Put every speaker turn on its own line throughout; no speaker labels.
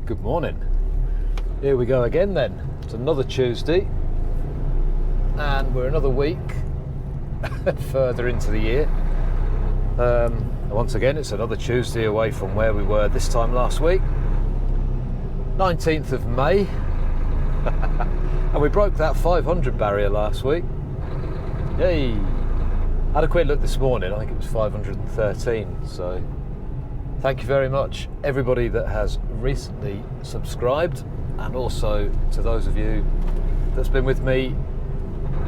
Good morning. Here we go again then. It's another Tuesday and we're another week further into the year. Once again, it's another Tuesday away from where we were this time last week. 19th of May. And we broke that 500 barrier last week. Yay! I had a quick look this morning, I think it was 513, so thank you very much everybody that has recently subscribed, and also to those of you that's been with me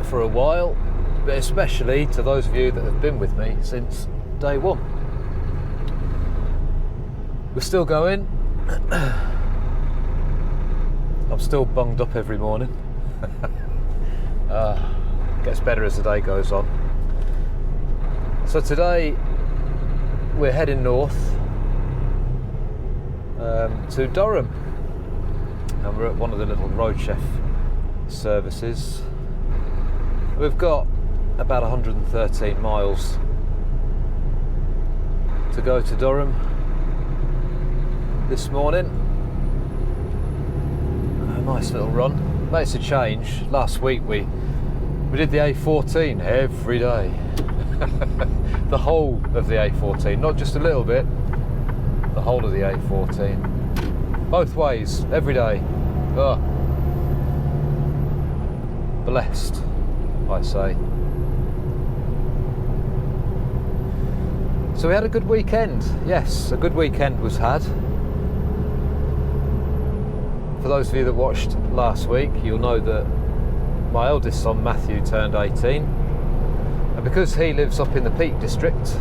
for a while, but especially to those of you that have been with me since day one. We're still going. I'm still bunged up every morning. Gets better as the day goes on. So today we're heading north to Durham, and we're at one of the little road chef services. We've got about 113 miles to go to Durham this morning. A nice little run. Makes a change. Last week we did the A14 every day. The whole of the A14, not just a little bit, the whole of the A14. Both ways, every day. Blessed, I say. So we had a good weekend. Yes, a good weekend was had. For those of you that watched last week, you'll know that my eldest son Matthew turned 18, and because he lives up in the Peak District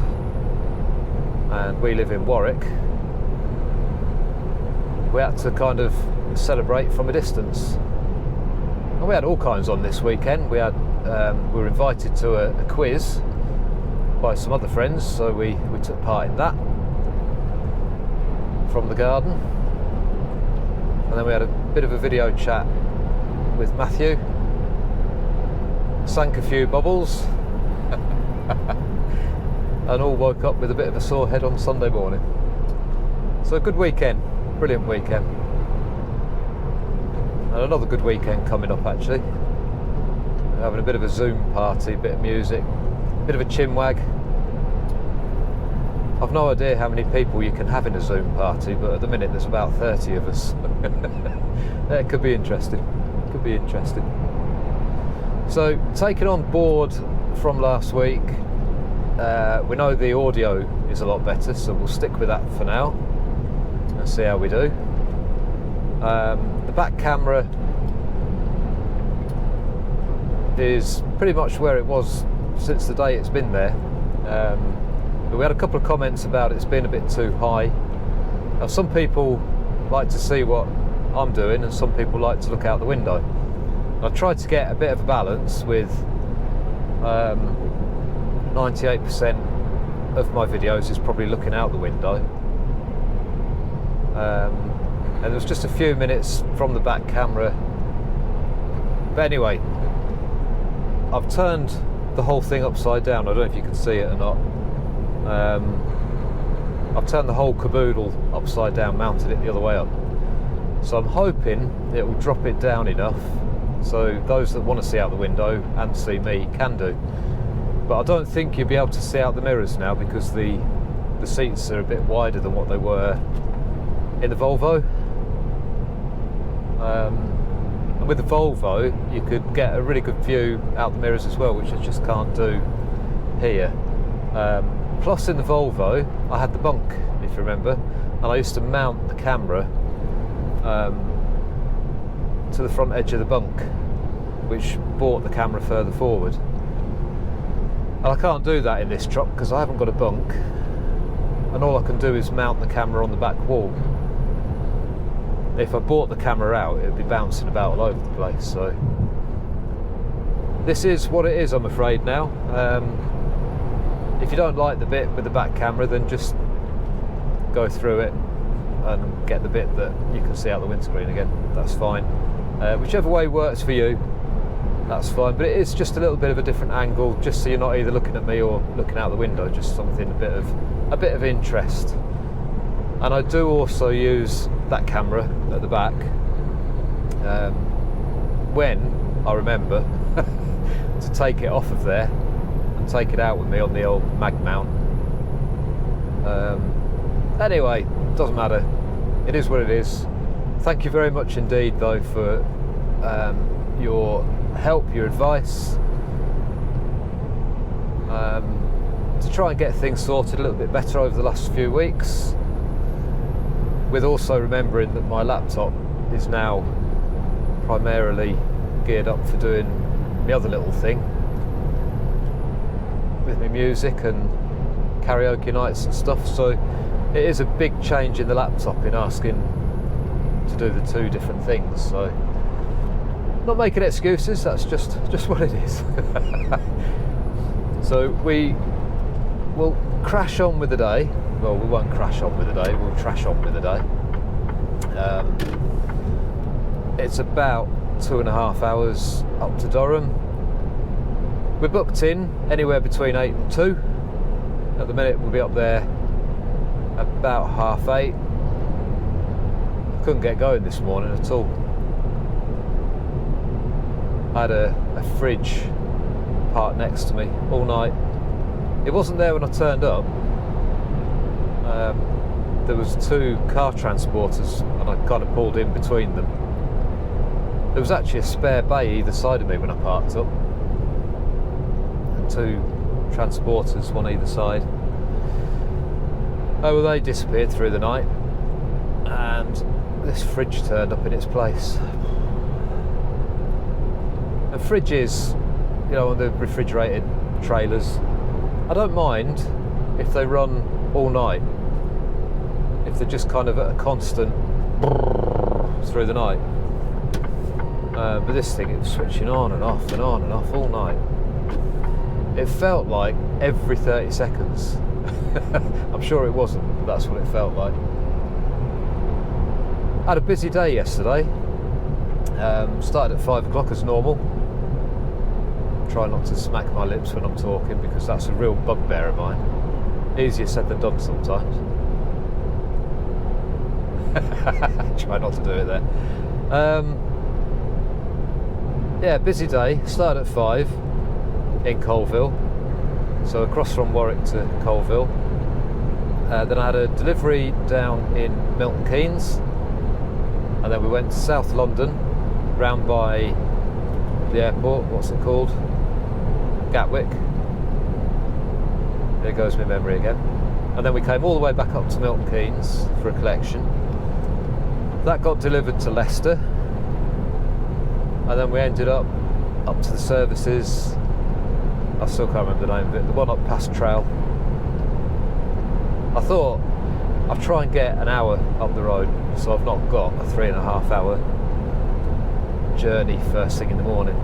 and we live in Warwick, we had to kind of celebrate from a distance. And we had all kinds on this weekend. We were invited to a quiz by some other friends, so we took part in that from the garden. And then we had a bit of a video chat with Matthew, sank a few bubbles, and all woke up with a bit of a sore head on Sunday morning. So a good weekend, brilliant weekend. And another good weekend coming up actually. We're having a bit of a Zoom party, bit of music, bit of a chinwag. I've no idea how many people you can have in a Zoom party, but at the minute there's about 30 of us. It could be interesting. Could be interesting. So, taking on board from last week, we know the audio is a lot better, so we'll stick with that for now and see how we do. The back camera is pretty much where it was since the day it's been there. But we had a couple of comments about it's been a bit too high. Now, some people like to see what I'm doing and some people like to look out the window. I tried to get a bit of a balance with 98% of my videos is probably looking out the window. And there was just a few minutes from the back camera. But anyway, I've turned the whole thing upside down. I don't know if you can see it or not. I've turned the whole caboodle upside down, mounted it the other way up. So I'm hoping it will drop it down enough so those that want to see out the window and see me can do. But I don't think you'll be able to see out the mirrors now because the seats are a bit wider than what they were in the Volvo. And with the Volvo you could get a really good view out the mirrors as well, which I just can't do here. Plus in the Volvo I had the bunk, if you remember, and I used to mount the camera to the front edge of the bunk, which brought the camera further forward. And I can't do that in this truck because I haven't got a bunk, and all I can do is mount the camera on the back wall. If I brought the camera out, it would be bouncing about all over the place. So this is what it is, I'm afraid now. If you don't like the bit with the back camera, then just go through it and get the bit that you can see out the windscreen again. That's fine. Whichever way works for you, that's fine. But it is just a little bit of a different angle, just so you're not either looking at me or looking out the window. Just something a bit of interest. And I do also use that camera at the back, when I remember to take it off of there and take it out with me on the old mag mount. Anyway, doesn't matter. It is what it is. Thank you very much indeed, though, for your help, your advice, to try and get things sorted a little bit better over the last few weeks, with also remembering that my laptop is now primarily geared up for doing the other little thing with my music and karaoke nights and stuff. So it is a big change in the laptop in asking to do the two different things. So not making excuses, that's just what it is. So we will crash on with the day. Well, we won't crash on with the day, we'll trash on with the day. It's about 2.5 hours up to Durham. We're booked in anywhere between 8 and 2. At the minute we'll be up there about 8:30. I couldn't get going this morning at all. I had a fridge parked next to me all night. It wasn't there when I turned up. There was 2 car transporters and I kind of pulled in between them. There was actually a spare bay either side of me when I parked up, and 2 transporters, one either side. Oh, well, they disappeared through the night, and this fridge turned up in its place. And fridges, you know, on the refrigerated trailers, I don't mind if they run all night, if they're just kind of at a constant through the night. But this thing, it was switching on and off and on and off all night. It felt like every 30 seconds. I'm sure it wasn't, but that's what it felt like. I had a busy day yesterday. Started at 5 o'clock as normal. Try not to smack my lips when I'm talking, because that's a real bugbear of mine. Easier said than done sometimes. Try not to do it there. Yeah, busy day. Started at 5 in Colville, so across from Warwick to Colville. Then I had a delivery down in Milton Keynes, and then we went to South London, round by the airport. What's it called? Gatwick. There goes my memory again. And then we came all the way back up to Milton Keynes for a collection. That got delivered to Leicester, and then we ended up to the services. I still can't remember the name of it, the one up past Trail. I thought I'd try and get an hour up the road, so I've not got a 3.5 hour journey first thing in the morning.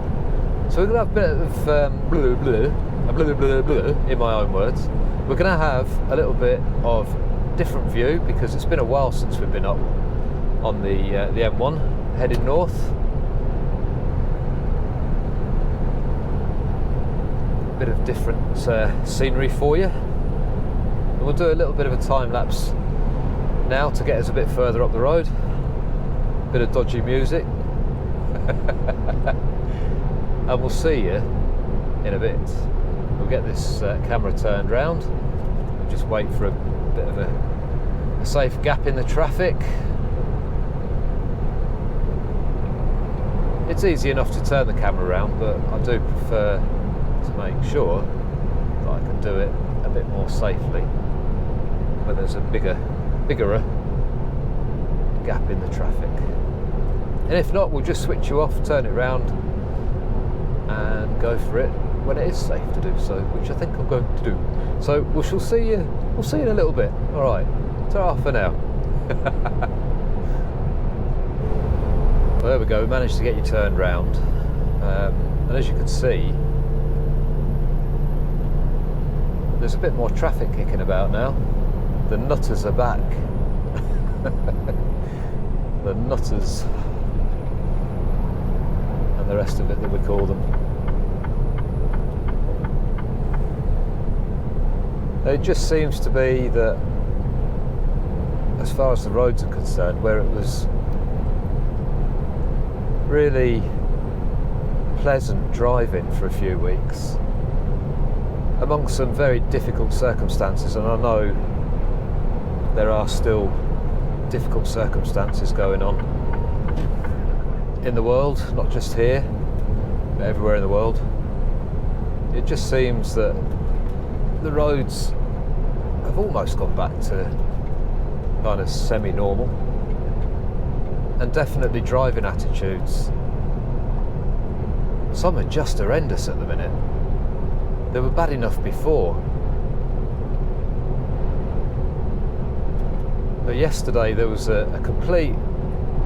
So we're going to have a bit of blah, blah, blah, blah, in my own words. We're going to have a little bit of different view, because it's been a while since we've been up on the M1 heading north. A bit of different scenery for you. And we'll do a little bit of a time lapse now to get us a bit further up the road. Bit of dodgy music. And we'll see you in a bit. We'll get this camera turned round. We'll just wait for a bit of a safe gap in the traffic. It's easy enough to turn the camera around, but I do prefer to make sure that I can do it a bit more safely when there's a bigger gap in the traffic. And if not, we'll just switch you off, turn it round, and go for it when it is safe to do so, which I think I'm going to do. So we shall see you. We'll see you in a little bit. All right, ta-ra for now. Well, there we go. We managed to get you turned round, and as you can see, there's a bit more traffic kicking about now. The nutters are back. The nutters and the rest of it that we call them. It just seems to be that as far as the roads are concerned, where it was really pleasant driving for a few weeks, amongst some very difficult circumstances, and I know there are still difficult circumstances going on in the world, not just here, but everywhere in the world. It just seems that the roads have almost gone back to kind of semi-normal, and definitely driving attitudes, some are just horrendous at the minute. They were bad enough before, but yesterday there was a complete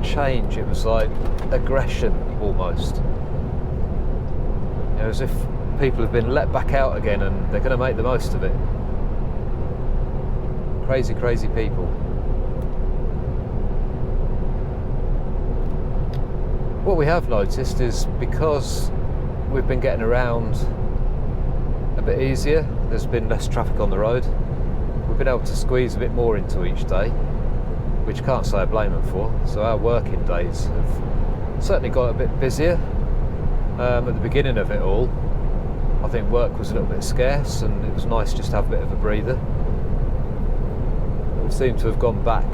change. It was like aggression almost, you know, as if people have been let back out again and they're going to make the most of it. Crazy, crazy people. What we have noticed is, because we've been getting around a bit easier, there's been less traffic on the road, we've been able to squeeze a bit more into each day, which can't say I blame them for. So our working days have certainly got a bit busier. At the beginning of it all, I think work was a little bit scarce and it was nice just to have a bit of a breather. We seem to have gone back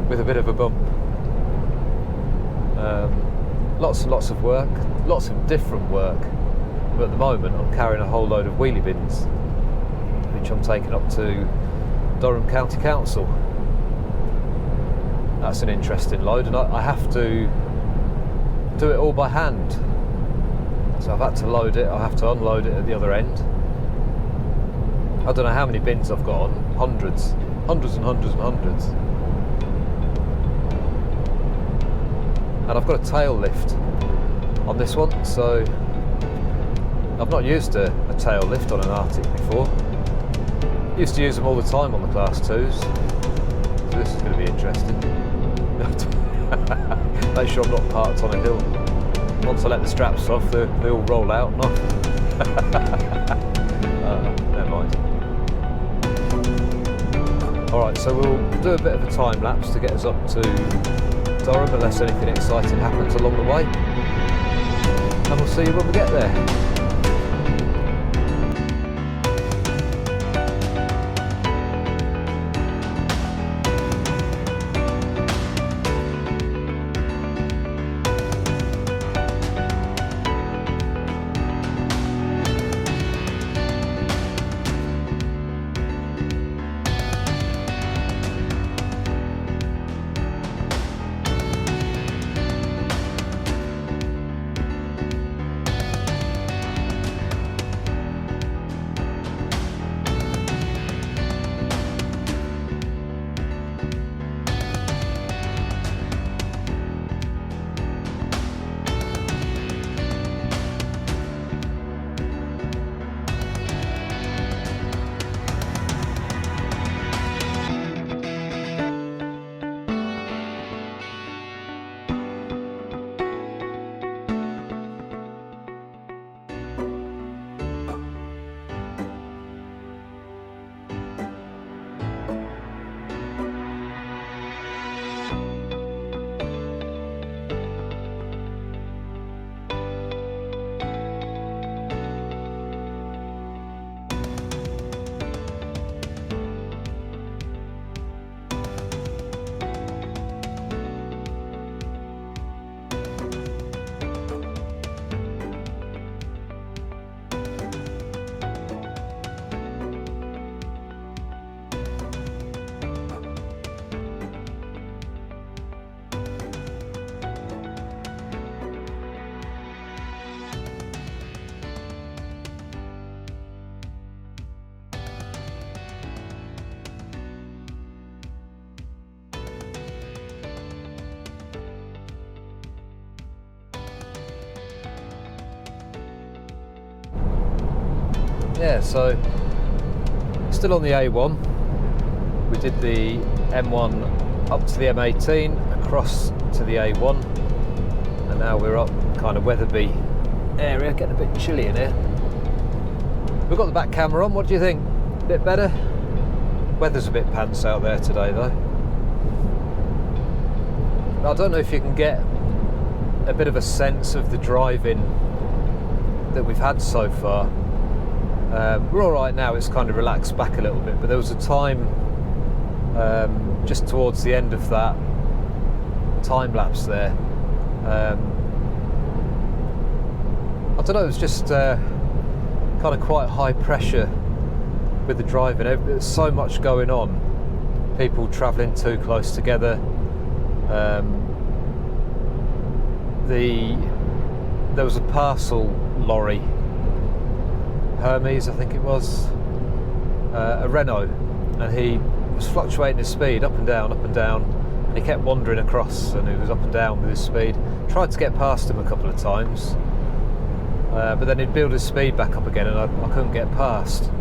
with a bit of a bump. Lots and lots of work, lots of different work, but at the moment I'm carrying a whole load of wheelie bins, which I'm taking up to Durham County Council. That's an interesting load, and I have to do it all by hand. So I've had to load it, I have to unload it at the other end. I don't know how many bins I've got on, hundreds and hundreds and hundreds. And I've got a tail lift on this one, so I've not used a tail lift on an Arctic before. Used to use them all the time on the Class 2s, so this is going to be interesting. Make sure I'm not parked on a hill. Once I let the straps off, they all roll out and off. Never mind. Alright, so we'll do a bit of a time lapse to get us up to Durham, unless anything exciting happens along the way. And we'll see you when we get there. Yeah, so still on the A1. We did the M1 up to the M18, across to the A1, and now we're up kind of Weatherby area, getting a bit chilly in here. We've got the back camera on, what do you think? A bit better? Weather's a bit pants out there today though. I don't know if you can get a bit of a sense of the driving that we've had so far. We're all right now, it's kind of relaxed back a little bit, but there was a time just towards the end of that time lapse there. I don't know, it was just kind of quite high pressure with the driving. There's so much going on, people travelling too close together. There was a parcel lorry, Hermes I think it was, a Renault, and he was fluctuating his speed up and down, and he kept wandering across, and he was up and down with his speed. Tried to get past him a couple of times, but then he'd build his speed back up again, and I couldn't get past.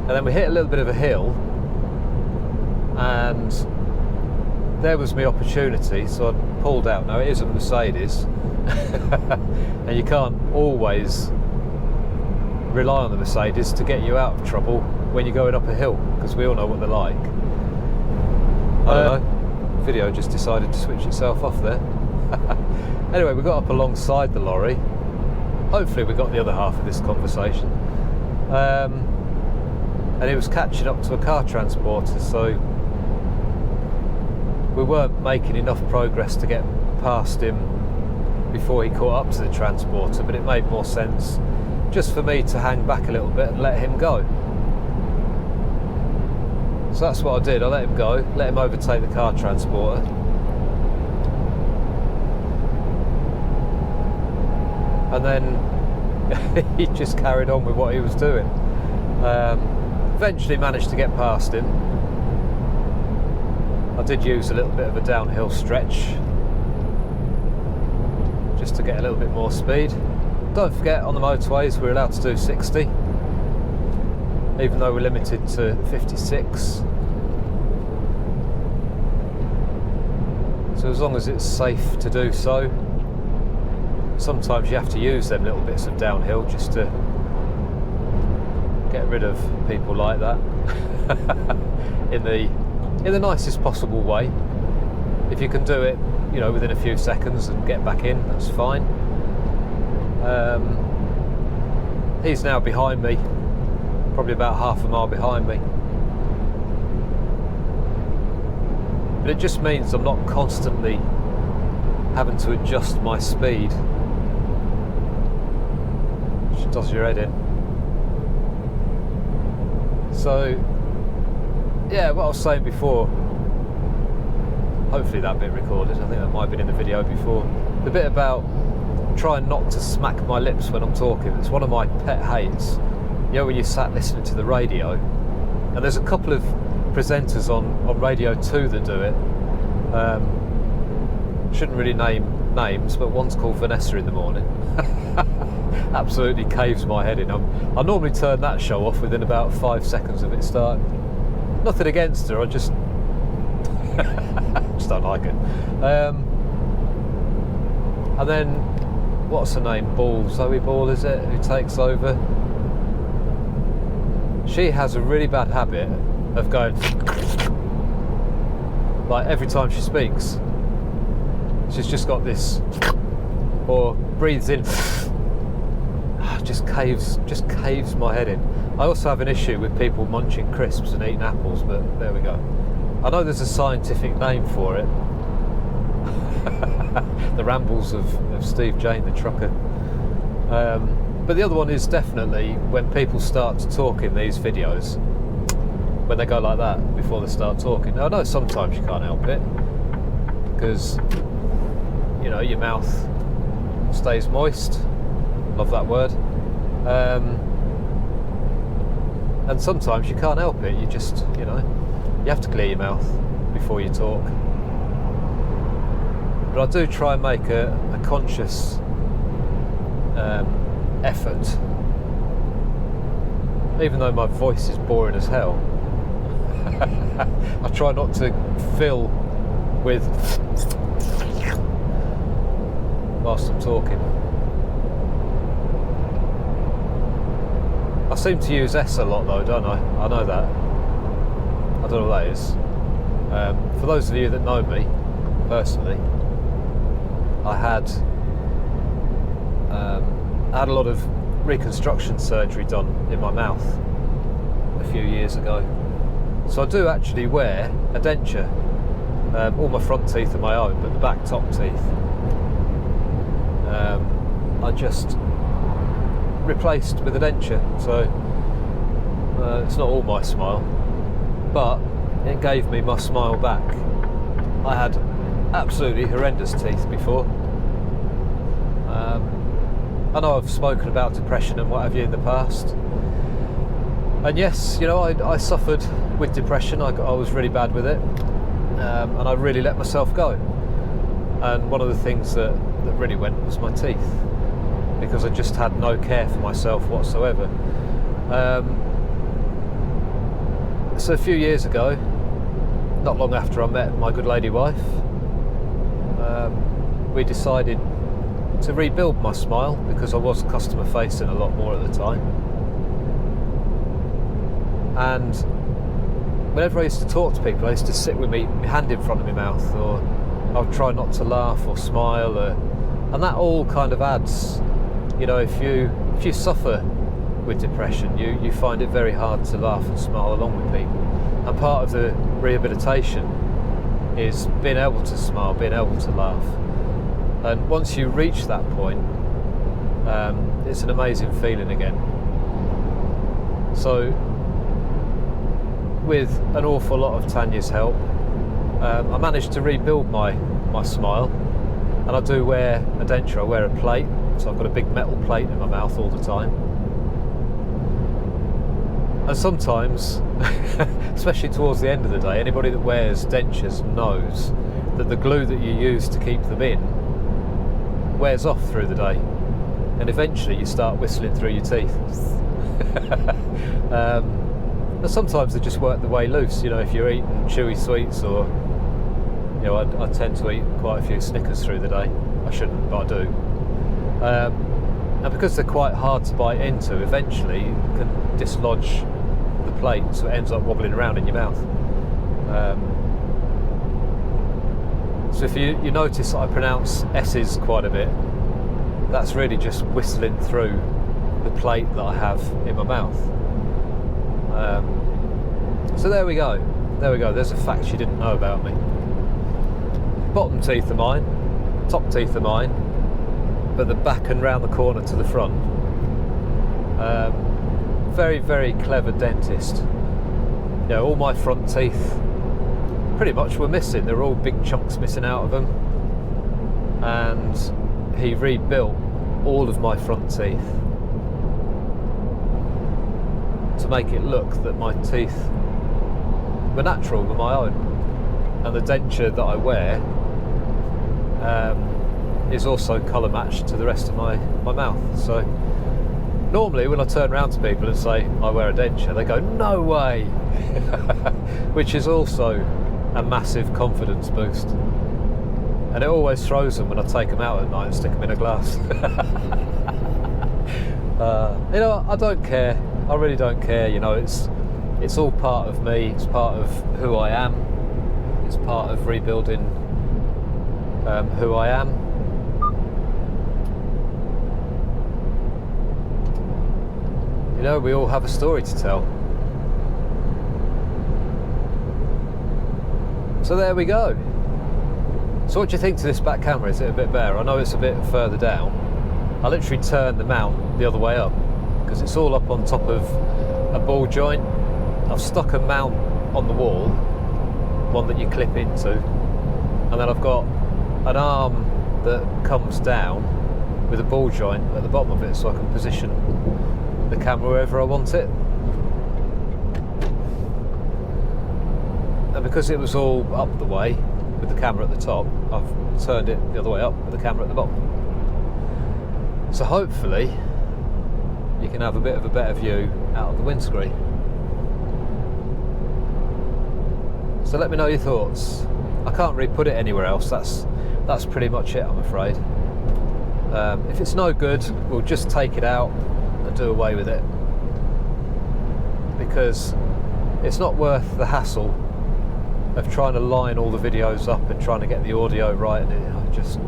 And then we hit a little bit of a hill, and there was my opportunity, so I pulled out. Now it is a Mercedes, and you can't always rely on the Mercedes to get you out of trouble when you're going up a hill, because we all know what they're like. I don't know, video just decided to switch itself off there. Anyway, we got up alongside the lorry. Hopefully we got the other half of this conversation. And it was catching up to a car transporter, so we weren't making enough progress to get past him before he caught up to the transporter, but it made more sense just for me to hang back a little bit and let him go. So that's what I did. I let him go, let him overtake the car transporter. And then he just carried on with what he was doing. Eventually managed to get past him. I did use a little bit of a downhill stretch just to get a little bit more speed. Don't forget, on the motorways we're allowed to do 60, even though we're limited to 56. So as long as it's safe to do so, sometimes you have to use them little bits of downhill just to get rid of people like that in the nicest possible way. If you can do it, you know, within a few seconds and get back in, that's fine. He's now behind me, probably about half a mile behind me. But it just means I'm not constantly having to adjust my speed, which does your head in. So, yeah, what I was saying before, hopefully that bit recorded, I think that might have been in the video before, the bit about trying not to smack my lips when I'm talking. It's one of my pet hates. You know, when you're sat listening to the radio, and there's a couple of presenters on Radio 2 that do it. Shouldn't really name names, but one's called Vanessa in the morning. Absolutely caves my head in. I normally turn that show off within about 5 seconds of it starting. Nothing against her, I just just don't like it. And then, what's her name? Zoe Ball, is it, who takes over? She has a really bad habit of going like every time she speaks. She's just got this, or breathes in, just caves my head in. I also have an issue with people munching crisps and eating apples, but there we go. I know there's a scientific name for it. The rambles of Steve Jane, the trucker. But the other one is definitely when people start to talk in these videos, when they go like that before they start talking. Now, I know sometimes you can't help it, because, you know, your mouth stays moist. Love that word. And sometimes you can't help it. You just, you know, you have to clear your mouth before you talk. But I do try and make a conscious effort, even though my voice is boring as hell. I try not to fill with whilst I'm talking. I seem to use S a lot though, don't I? I know that. I don't know what that is. For those of you that know me personally, I had a lot of reconstruction surgery done in my mouth a few years ago. So I do actually wear a denture. All my front teeth are my own, but the back top teeth I just replaced with a denture. So it's not all my smile, but it gave me my smile back. I had absolutely horrendous teeth before. I know I've spoken about depression and what have you in the past, and yes, you know, I suffered with depression. I was really bad with it, and I really let myself go. And one of the things that really went was my teeth, because I just had no care for myself whatsoever. So a few years ago, not long after I met my good lady wife, we decided to rebuild my smile, because I was customer facing a lot more at the time. And whenever I used to talk to people, I used to sit with my hand in front of my mouth, or I would try not to laugh or smile, and that all kind of adds, you know, if you suffer with depression, you find it very hard to laugh and smile along with people. And part of the rehabilitation is being able to smile, being able to laugh. And once you reach that point, it's an amazing feeling again. So with an awful lot of Tanya's help, I managed to rebuild my smile, and I do wear a denture. I wear a plate, so I've got a big metal plate in my mouth all the time. And sometimes, especially towards the end of the day, anybody that wears dentures knows that the glue that you use to keep them in wears off through the day, and eventually you start whistling through your teeth. And sometimes they just work the way loose, you know, if you're eating chewy sweets, or, you know, I tend to eat quite a few Snickers through the day. I shouldn't, but I do. And because they're quite hard to bite into, eventually you can dislodge the plate, so it ends up wobbling around in your mouth. So if you notice that I pronounce S's quite a bit, that's really just whistling through the plate that I have in my mouth. So there we go. There's a fact you didn't know about me. Bottom teeth are mine, top teeth are mine, but the back and round the corner to the front. Very, very clever dentist. You know, all my front teeth pretty much were missing. There were all big chunks missing out of them, and he rebuilt all of my front teeth to make it look that my teeth were natural, were my own. And the denture that I wear is also colour matched to the rest of my mouth. So normally when I turn around to people and say I wear a denture, they go, "No way!" Which is also a massive confidence boost. And it always throws them when I take them out at night and stick them in a glass. You know, I don't care. I really don't care. You know, it's all part of me. It's part of who I am. It's part of rebuilding who I am. You know, we all have a story to tell. So there we go. So what do you think to this back camera? Is it a bit better? I know it's a bit further down. I literally turned the mount the other way up because it's all up on top of a ball joint. I've stuck a mount on the wall, one that you clip into, and then I've got an arm that comes down with a ball joint at the bottom of it, so I can position the camera wherever I want it. And because it was all up the way with the camera at the top, I've turned it the other way up with the camera at the bottom. So hopefully you can have a bit of a better view out of the windscreen. So let me know your thoughts. I can't really put it anywhere else. That's pretty much it, I'm afraid. If it's no good, we'll just take it out and do away with it, because it's not worth the hassle of trying to line all the videos up and trying to get the audio right, and just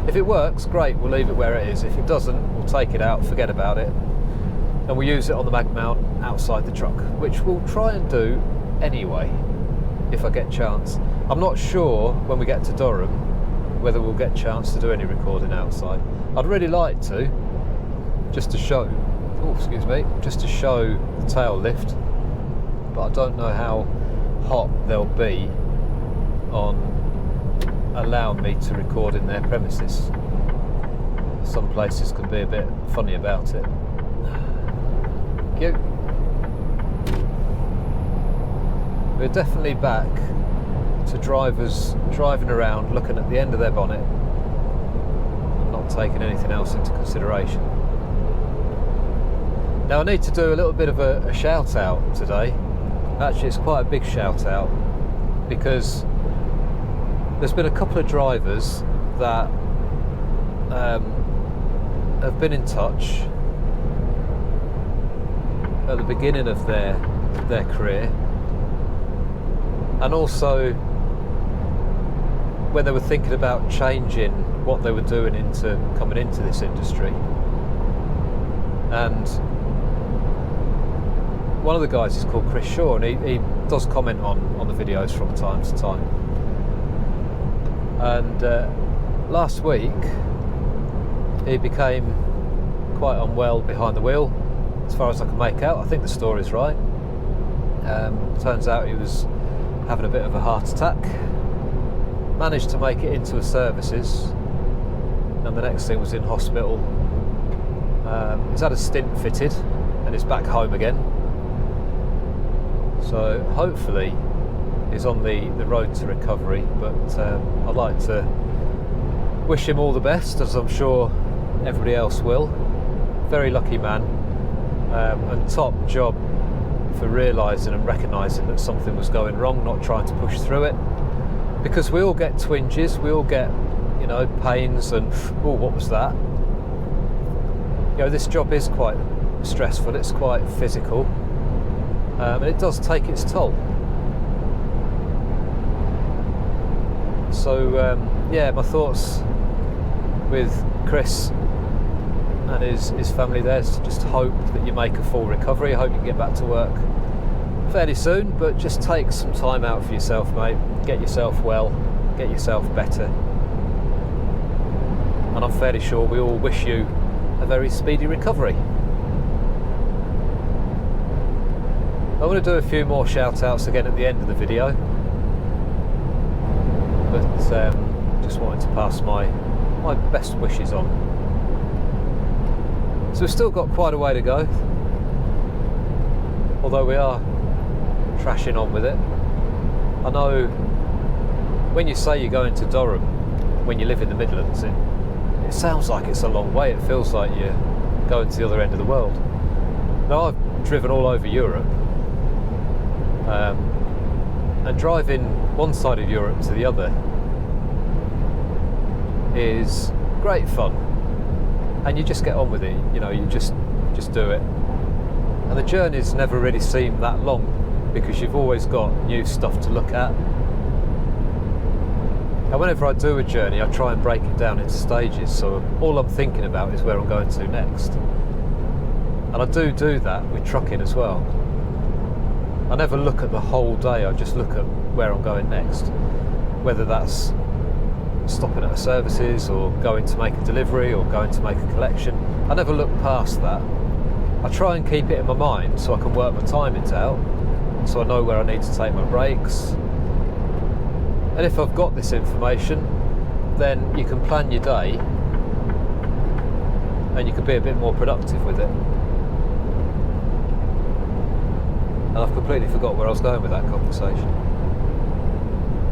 if it works, great, we'll leave it where it is. If it doesn't, we'll take it out, forget about it, and we'll use it on the mag mount outside the truck, which we'll try and do anyway if I get a chance. I'm not sure when we get to Durham whether we'll get a chance to do any recording outside. I'd really like to, just to show, just to show the tail lift, but I don't know how hot they'll be on allowing me to record in their premises. Some places can be a bit funny about it. Cute. We're definitely back to drivers driving around looking at the end of their bonnet and not taking anything else into consideration. Now I need to do a little bit of a shout out today. Actually, it's quite a big shout out, because there's been a couple of drivers that have been in touch at the beginning of their career, and also when they were thinking about changing what they were doing into coming into this industry. And one of the guys is called Chris Shaw, and he does comment on the videos from time to time. And last week he became quite unwell behind the wheel, as far as I can make out. I think the story's right. Turns out he was having a bit of a heart attack, managed to make it into a services, and the next thing was in hospital. He's had a stint fitted and is back home again. So hopefully he's on the road to recovery, but I'd like to wish him all the best, as I'm sure everybody else will. Very lucky man, and top job for realising and recognising that something was going wrong, not trying to push through it, because we all get twinges, we all get, you know, pains and, oh, what was that? You know, this job is quite stressful, it's quite physical, and it does take its toll. So yeah, my thoughts with Chris and his family there is to just hope that you make a full recovery. I hope you can get back to work fairly soon, but just take some time out for yourself, mate. Get yourself well, get yourself better, and I'm fairly sure we all wish you a very speedy recovery. I want to do a few more shout outs again at the end of the video, but just wanted to pass my best wishes on. So we've still got quite a way to go, although we are trashing on with it. I know when you say you're going to Durham, when you live in the Midlands, it sounds like it's a long way. It feels like you're going to the other end of the world. Now, I've driven all over Europe, and driving one side of Europe to the other is great fun, and you just get on with it. You know, you just do it, and the journeys never really seem that long because you've always got new stuff to look at. And whenever I do a journey, I try and break it down into stages, so all I'm thinking about is where I'm going to next. And I do that with trucking as well. I never look at the whole day, I just look at where I'm going next, whether that's stopping at a services or going to make a delivery or going to make a collection. I never look past that. I try and keep it in my mind so I can work my timings out, so I know where I need to take my breaks. And if I've got this information, then you can plan your day and you can be a bit more productive with it. And I've completely forgot where I was going with that conversation.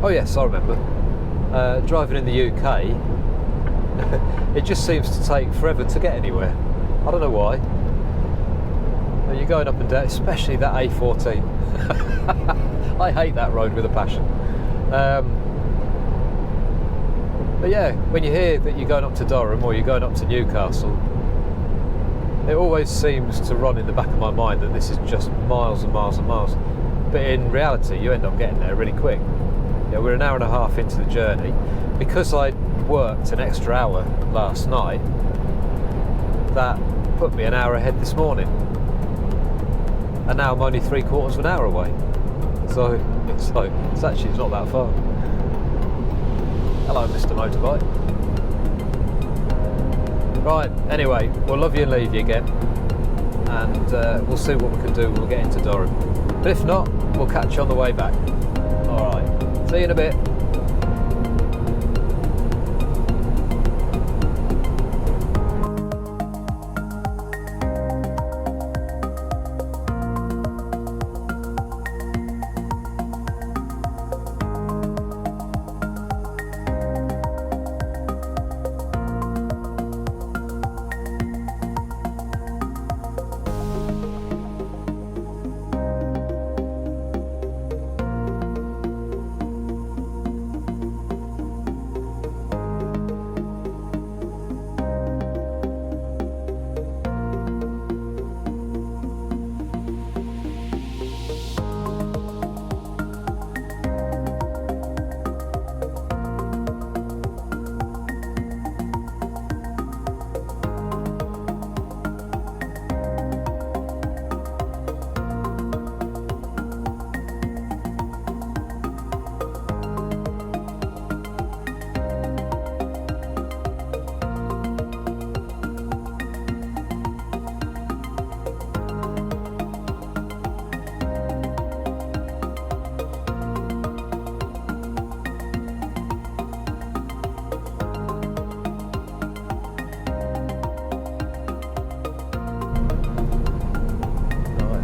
Oh yes, I remember. Driving in the UK, it just seems to take forever to get anywhere. I don't know why. You're going up and down, especially that A14. I hate that road with a passion. But yeah, when you hear that you're going up to Durham or you're going up to Newcastle, It always seems to run in the back of my mind that this is just miles and miles and miles. But in reality, you end up getting there really quick. Yeah, we're an hour and a half into the journey. Because I worked an extra hour last night, that put me an hour ahead this morning. And now I'm only 3/4 of an hour away. So it's actually not that far. Hello, Mr. Motorbike. Right, anyway, we'll love you and leave you again. And we'll see what we can do when we get into Durham. But if not, we'll catch you on the way back. Alright, see you in a bit.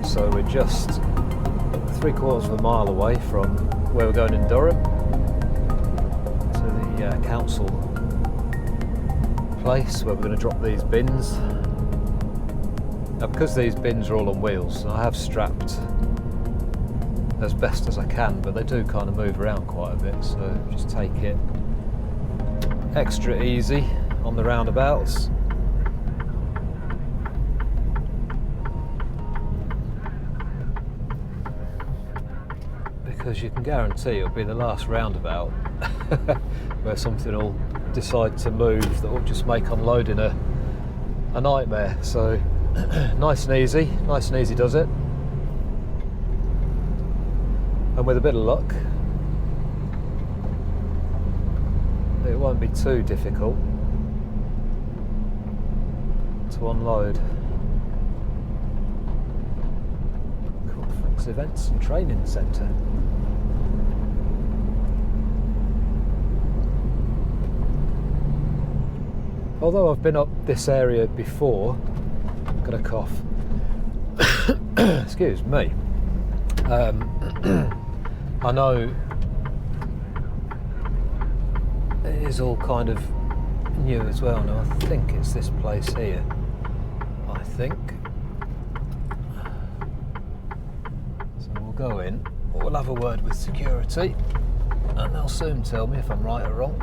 So we're just 3/4 of a mile away from where we're going in Durham to the council place where we're going to drop these bins. Now, because these bins are all on wheels, I have strapped as best as I can, but they do kind of move around quite a bit, so just take it extra easy on the roundabouts. Because you can guarantee it'll be the last roundabout where something will decide to move that will just make unloading a nightmare. So nice and easy does it. And with a bit of luck, it won't be too difficult to unload. Conference, events and training centre. Although I've been up this area before, I'm gonna cough. Excuse me. I know it is all kind of new as well. Now I think it's this place here. I think. So we'll go in. We'll have a word with security, and they'll soon tell me if I'm right or wrong.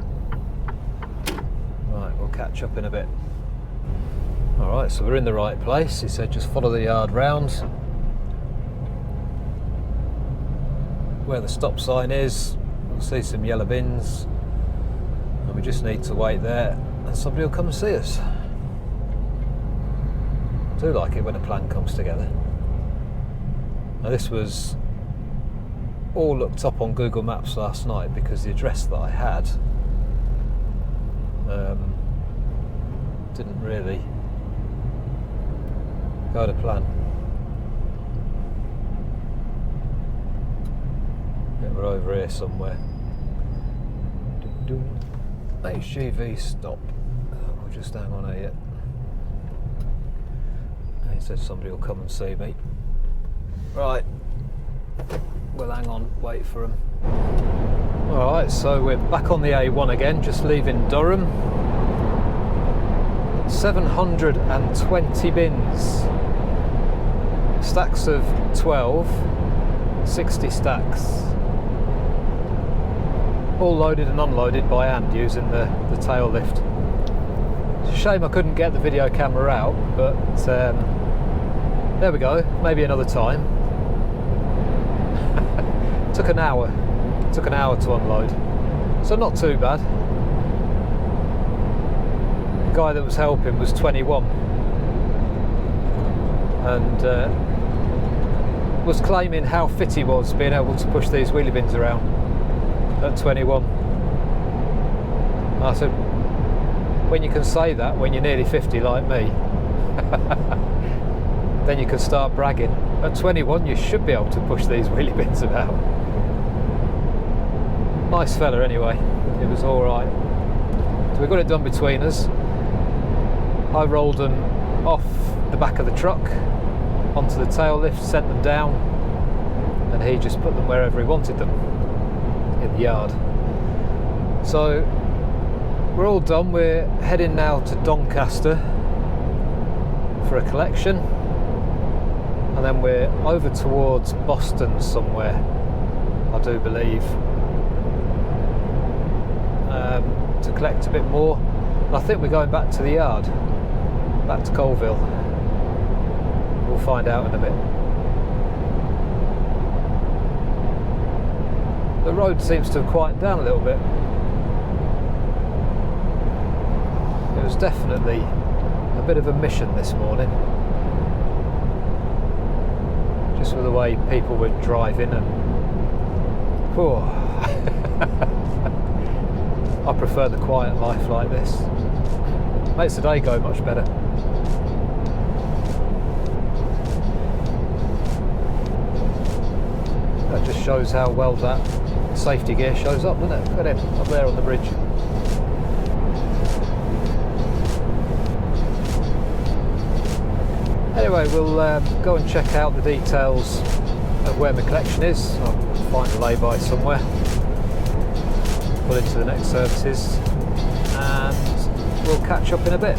Right, we'll catch up in a bit. Alright, so we're in the right place. He said just follow the yard round. Where the stop sign is, we'll see some yellow bins. And we just need to wait there and somebody will come and see us. I do like it when a plan comes together. Now this was all looked up on Google Maps last night because the address that I had didn't really go to plan. Yeah, we're over here somewhere. HGV stop. We'll just hang on here. He said somebody will come and see me. Right. We'll hang on, wait for him. Alright, so we're back on the A1 again, just leaving Durham. 720 bins. Stacks of 12, 60 stacks. All loaded and unloaded by hand using the tail lift. shame I couldn't get the video camera out, but there we go, maybe another time. Took an hour to unload, so not too bad. The guy that was helping was 21 and was claiming how fit he was being able to push these wheelie bins around at 21. And I said, when you can say that when you're nearly 50 like me, then you can start bragging. At 21 you should be able to push these wheelie bins about. Nice fella anyway, it was alright. So we got it done between us. I rolled them off the back of the truck onto the tail lift, sent them down, and he just put them wherever he wanted them in the yard. So we're all done. We're heading now to Doncaster for a collection, and then we're over towards Boston somewhere, I do believe, to collect a bit more. And I think we're going back to the yard, back to Colville. We'll find out in a bit. The road seems to have quieted down a little bit. It was definitely a bit of a mission this morning, just with the way people were driving and I prefer the quiet life like this. Makes the day go much better. That just shows how well that safety gear shows up, doesn't it? Look at him up there on the bridge. Anyway, we'll go and check out the details of where my collection is. I'll find a lay-by somewhere, pull into the next services, and we'll catch up in a bit.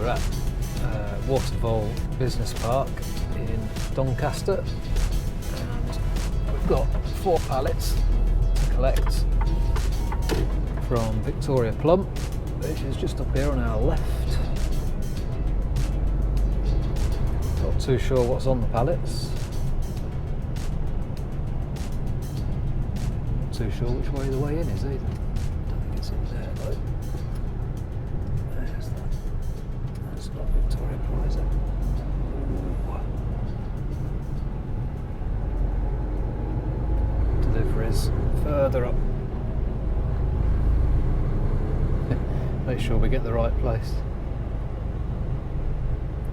we're at Wistful Business Park in Doncaster, and we've got 4 pallets to collect from Victoria Plum, which is just up here on our left. Not too sure what's on the pallets. Not too sure which way the way in is either. Don't think it's in there though. There's that. That's not Victoria Plum, is it? Deliveries further up. Make sure we get the right place.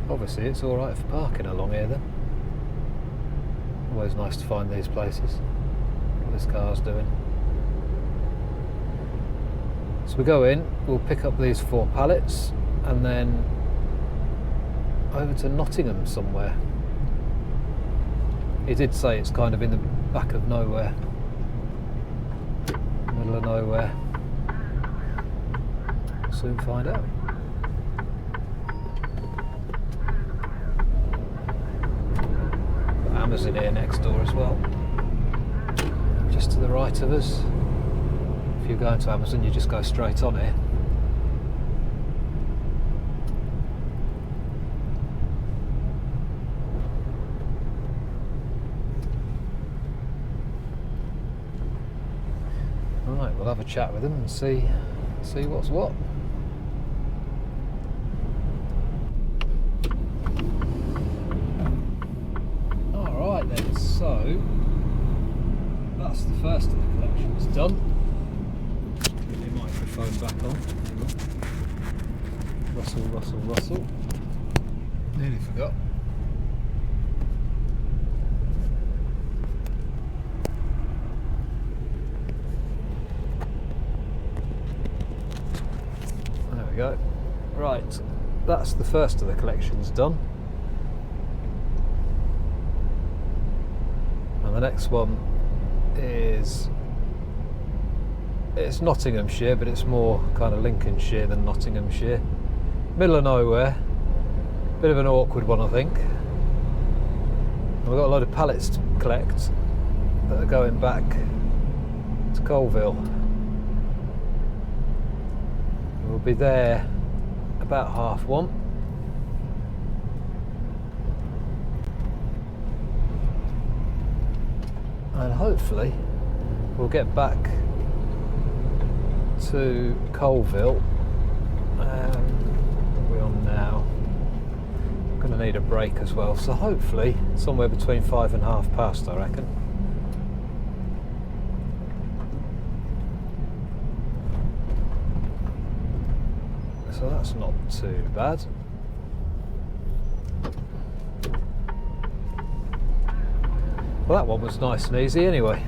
Obviously it's alright for parking along here then. Always nice to find these places. What this car's doing. So we go in, we'll pick up these 4 pallets and then over to Nottingham somewhere. He did say it's kind of in the back of nowhere. Middle of nowhere. We'll soon find out. Got Amazon here next door as well. Just to the right of us. If you're going to Amazon, you just go straight on here. Right, we'll have a chat with them and see what's what. Alright then, so that's the first of the collections done. Get the microphone back on. Rustle, rustle, rustle. Nearly forgot. There we go. Right, that's the first of the collections done. And the next one is, it's Nottinghamshire, but it's more kind of Lincolnshire than Nottinghamshire. Middle of nowhere. Bit of an awkward one, I think. And we've got a load of pallets to collect that are going back to Colville. We'll be there about 1:30. And hopefully we'll get back to Colville. What are we on now? I'm going to need a break as well, so hopefully somewhere between 5 and past, I reckon. So that's not too bad. Well, that one was nice and easy anyway.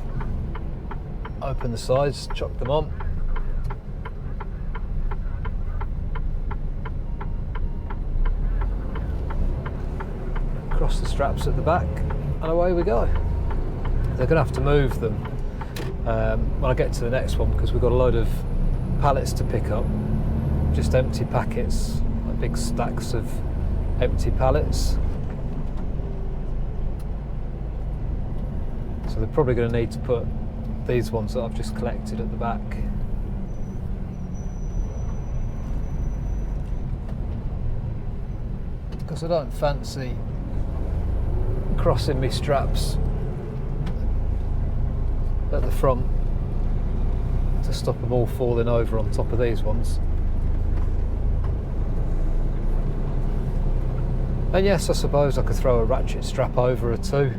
Open the sides, chuck them on. Cross the straps at the back and away we go. They're going to have to move them when I get to the next one, because we've got a load of pallets to pick up. Just empty packets, like big stacks of empty pallets. So they're probably going to need to put these ones that I've just collected at the back. Because I don't fancy crossing my straps at the front to stop them all falling over on top of these ones. And yes, I suppose I could throw a ratchet strap over or two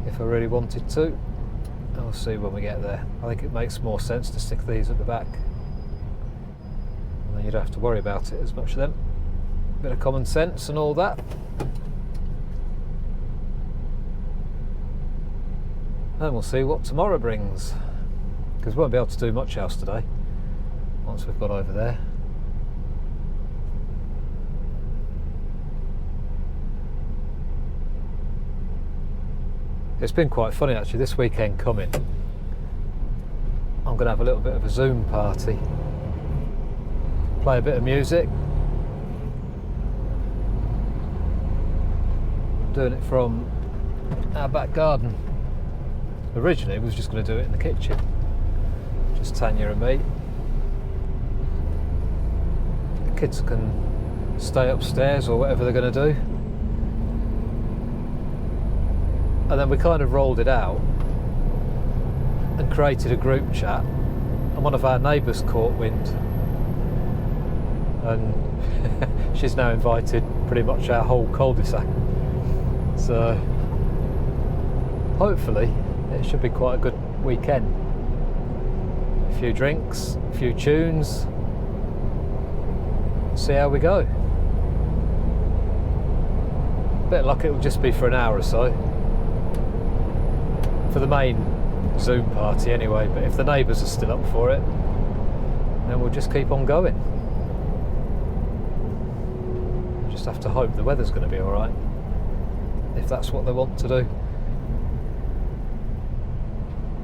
if I really wanted to. And we'll see when we get there. I think it makes more sense to stick these at the back, and then you don't have to worry about it as much then. Bit of common sense and all that. And we'll see what tomorrow brings, because we won't be able to do much else today once we've got over there. It's been quite funny actually, this weekend coming. I'm going to have a little bit of a Zoom party play a bit of music. Doing it from our back garden. Originally we was just going to do it in the kitchen, just Tanya and me. The kids can stay upstairs or whatever they're going to do. And then we kind of rolled it out and created a group chat, and one of our neighbours caught wind, and she's now invited pretty much our whole cul-de-sac. So hopefully it should be quite a good weekend. A few drinks, a few tunes, see how we go. Bit of luck it'll just be for an hour or so for the main Zoom party anyway, but if the neighbours are still up for it, then we'll just keep on going. Just have to hope the weather's going to be alright, if that's what they want to do.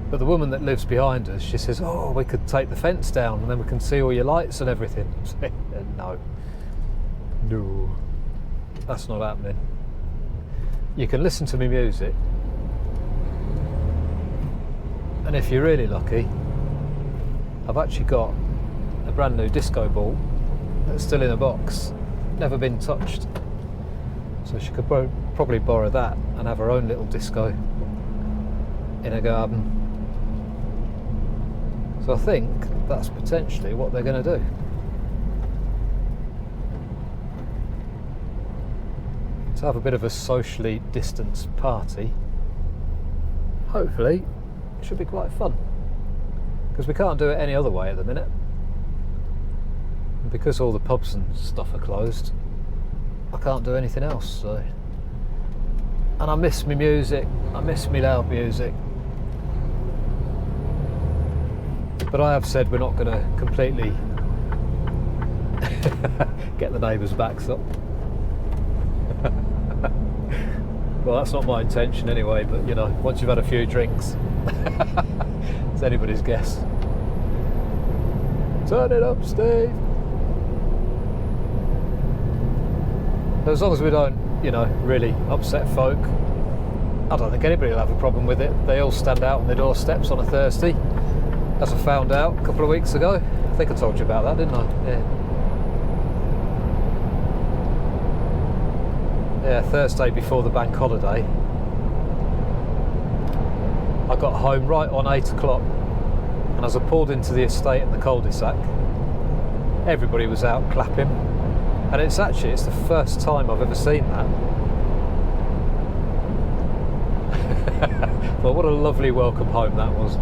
But the woman that lives behind us, she says, oh, we could take the fence down and then we can see all your lights and everything. No, that's not happening. You can listen to me music, and if you're really lucky, I've actually got a brand new disco ball that's still in a box, never been touched. So she could probably borrow that and have her own little disco in her garden. So I think that's potentially what they're going to do. To have a bit of a socially distanced party. Hopefully it should be quite fun, because we can't do it any other way at the minute, and because all the pubs and stuff are closed, I can't do anything else. So, and I miss me music, I miss me loud music, but I have said we're not going to completely get the neighbours' backs up. Well, that's not my intention anyway, but you know, once you've had a few drinks, it's anybody's guess. Turn it up, Steve. As long as we don't, you know, really upset folk, I don't think anybody will have a problem with it. They all stand out on their doorsteps on a Thursday, as I found out a couple of weeks ago. I think I told you about that, didn't I? Yeah, Thursday before the bank holiday, I got home right on 8 o'clock, and as I pulled into the estate at the cul-de-sac, everybody was out clapping, and it's the first time I've ever seen that. Well, what a lovely welcome home that was.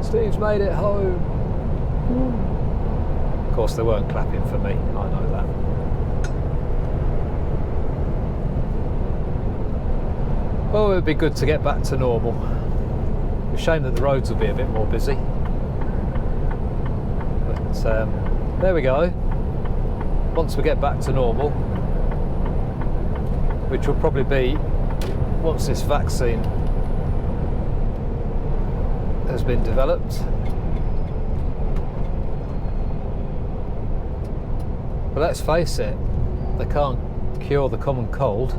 Steve's made it home. Of course they weren't clapping for me, I know that. Oh, it would be good to get back to normal. It's a shame that the roads will be a bit more busy. But there we go. Once we get back to normal, which will probably be once this vaccine has been developed. But let's face it, they can't cure the common cold.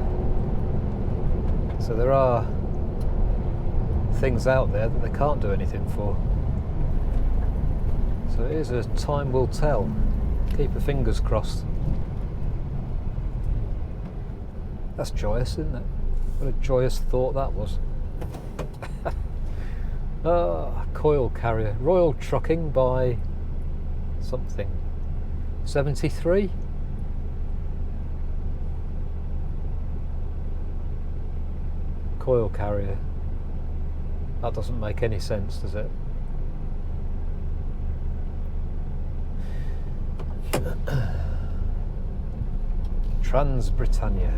So there are things out there that they can't do anything for. So it is a time will tell. Keep your fingers crossed. That's joyous, isn't it? What a joyous thought that was. Coil carrier. Royal Trucking by something. 73? Coil carrier. That doesn't make any sense, does it? Trans Britannia.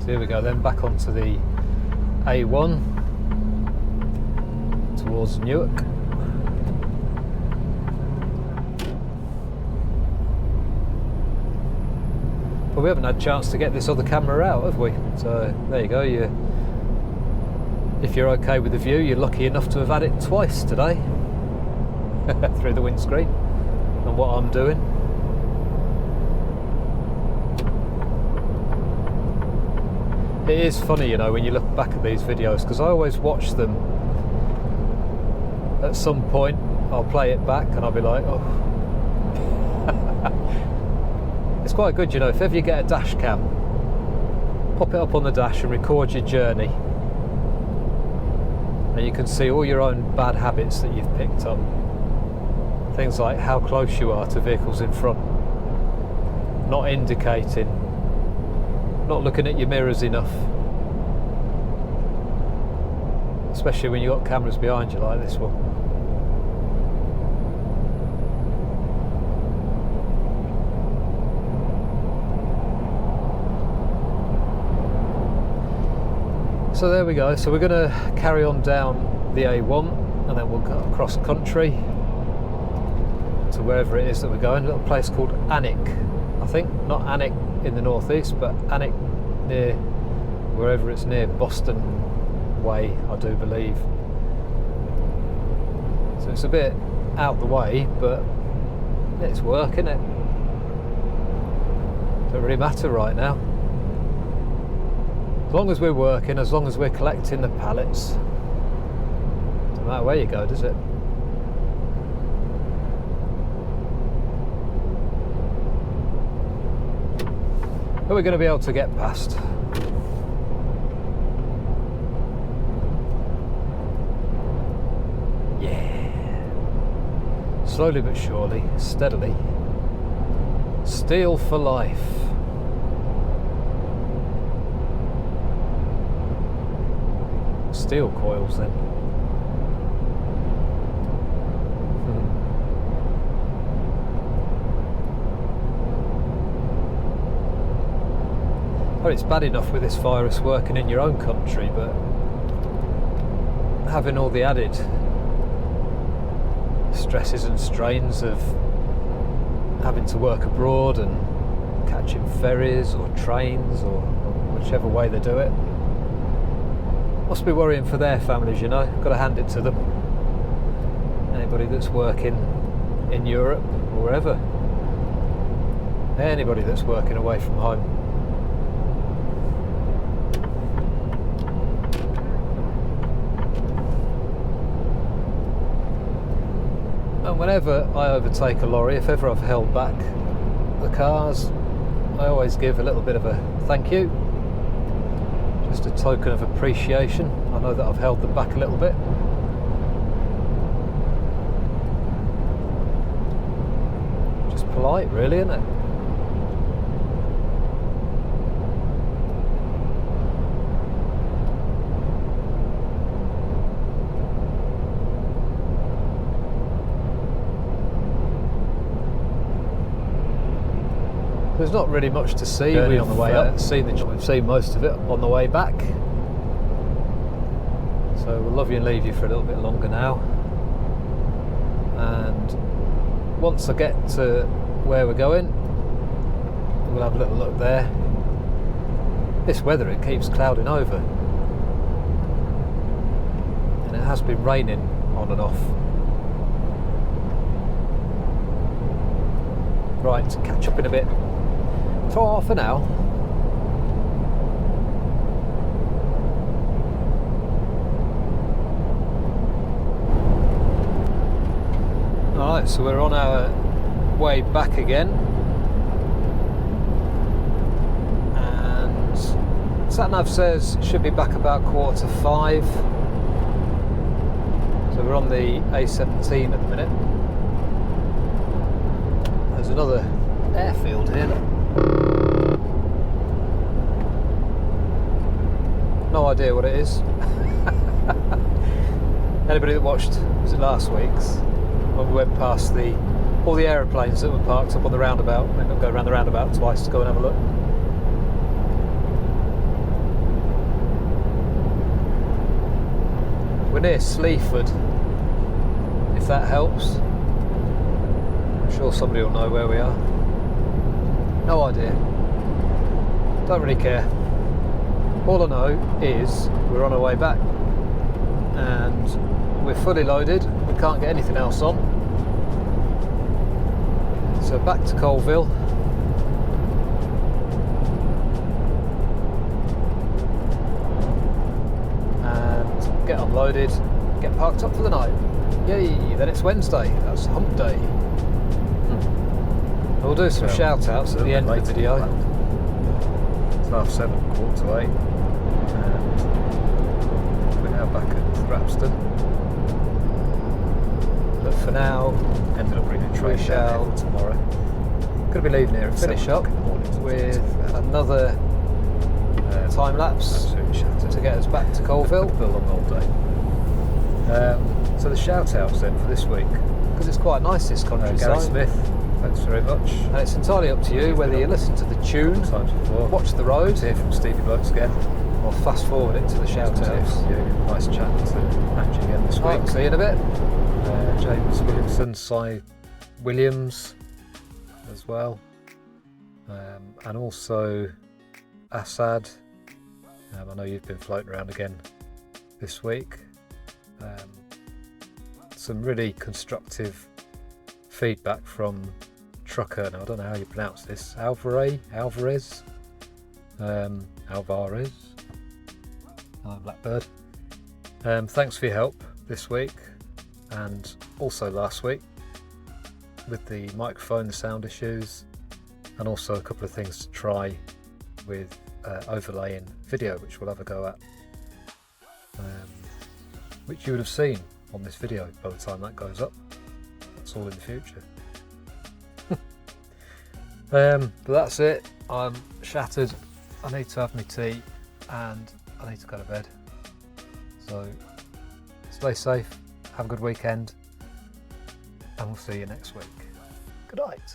So here we go then, back onto the A1 towards Newark. Well, we haven't had a chance to get this other camera out, have we? So there you go. If you're okay with the view, you're lucky enough to have had it twice today through the windscreen and what I'm doing. It is funny, you know, when you look back at these videos, because I always watch them. At some point I'll play it back and I'll be like, oh. It's quite good, you know, if ever you get a dash cam, pop it up on the dash and record your journey, and you can see all your own bad habits that you've picked up. Things like how close you are to vehicles in front, not indicating, not looking at your mirrors enough, especially when you've got cameras behind you like this one. So there we go, so we're going to carry on down the A1 and then we'll go across country to wherever it is that we're going, a little place called Alnwick, I think, not Alnwick in the northeast, but Alnwick near, wherever it's near Boston way, I do believe. So it's a bit out the way, but it's work, isn't it? Don't really matter right now. As long as we're working, as long as we're collecting the pallets, doesn't matter where you go, does it? Are we going to be able to get past? Yeah. Slowly but surely, steadily. Steel for life. Steel coils then. Well, it's bad enough with this virus working in your own country, but having all the added stresses and strains of having to work abroad and catching ferries or trains or whichever way they do it, must be worrying for their families, you know. Got to hand it to them. Anybody that's working in Europe or wherever, anybody that's working away from home. And whenever I overtake a lorry, if ever I've held back the cars, I always give a little bit of a thank you. Just a token of appreciation. I know that I've held them back a little bit. Just polite, really, isn't it? There's not really much to see. We've on the way up. We've seen most of it on the way back. So we'll love you and leave you for a little bit longer now. And once I get to where we're going, we'll have a little look there. This weather, it keeps clouding over. And it has been raining on and off. Right, catch up in a bit. For now. Alright, so we're on our way back again, and SatNav says it should be back about 4:45. So we're on the A17 at the minute. There's another airfield here. No idea what it is. Anybody that watched, was it last week's, when we went past all the aeroplanes that were parked up on the roundabout? We're going to go around the roundabout twice to go and have a look. We're near Sleaford, if that helps. I'm sure somebody will know where we are. No idea. Don't really care. All I know is we're on our way back and we're fully loaded. We can't get anything else on. So back to Colville. And get unloaded, get parked up for the night. Yay, then it's Wednesday. That's hump day. We'll do some shout outs at the end of the video.
It's 7:30, 7:45, and we're now back at Thrapston.
But for now,
ended up bringing a train down here for tomorrow. Going to be leaving here at
finish up with another time lapse to get us back to Colville.
For a long old day. So the shout outs then for this week.
Because it's quite nice, this countryside.
Gary Smith, thanks very much.
And it's entirely up to you whether you listen to the tune, watch the road,
hear from Stevie Blokes again,
or fast forward it to the shout outs.
Nice chat to Angie again this week.
Right, see you in a bit.
James Williamson, Cy Williams as well, and also Assad. I know you've been floating around again this week. Some really constructive feedback from Trucker. Now I don't know how you pronounce this. Alvarez, Blackbird. Thanks for your help this week and also last week with the microphone, the sound issues, and also a couple of things to try with overlaying video, which we'll have a go at, which you would have seen on this video by the time that goes up. That's all in the future. But that's it. I'm shattered. I need to have my tea and I need to go to bed. So stay safe, have a good weekend, and we'll see you next week. Good night.